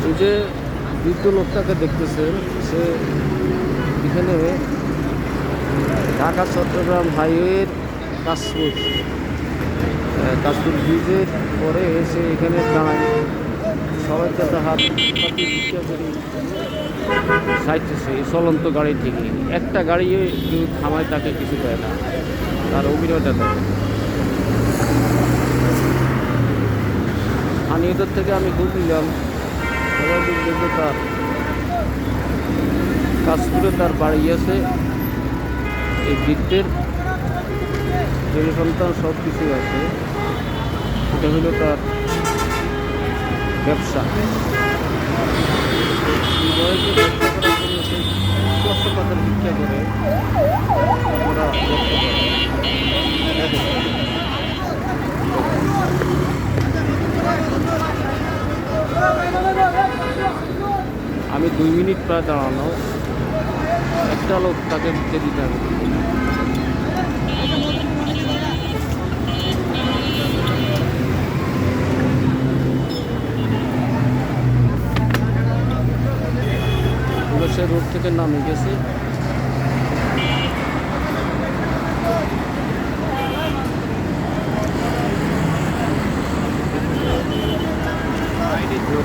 এই যে বৃদ্ধ লোকটাকে দেখতেছেন, সে এখানে ঢাকা চট্টগ্রাম হাইওয়ের কাশপুর কাশপুর ব্রিজের পরে এসে এখানে দাঁড়ায়, সবাই তাতে হাত পাতি ভিক্ষা করে চাইতেছে এই চলন্ত গাড়ি থেকে। একটা গাড়িও কেউ থামায় তাকে কিছু দেয় না, তার অভিনয়টা দেয়। স্থানীয়দের থেকে আমি খোঁজ নিলাম, সবাই বলছে যে তার কাশপুরে তার বাড়ি আছে, এই বৃত্তের ছেলে সন্তান সব কিছু আছে, এটা হলো তার ব্যবসা। বয়সে ব্যবসা করার জন্য সে কষ্ট পাতার ভিক্ষা করে আমরা লক্ষ্য করি। দেখেন, আমি 2 মিনিট প্রায় দাঁড়ানো, একটা লোক তাকে দিতে দিতে হবে। সে রোড থেকে নামে গেছে।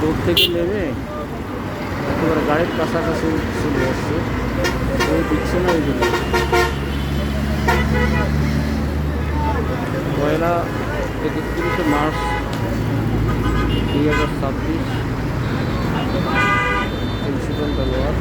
রোড থেকে নেমে একেবারে গাড়ির কাছাকাছি চলে আসছে, কেউ দিচ্ছে না এইগুলো। 31 মার্চ 2026, প্রিন্সিপাল দেলোয়ার।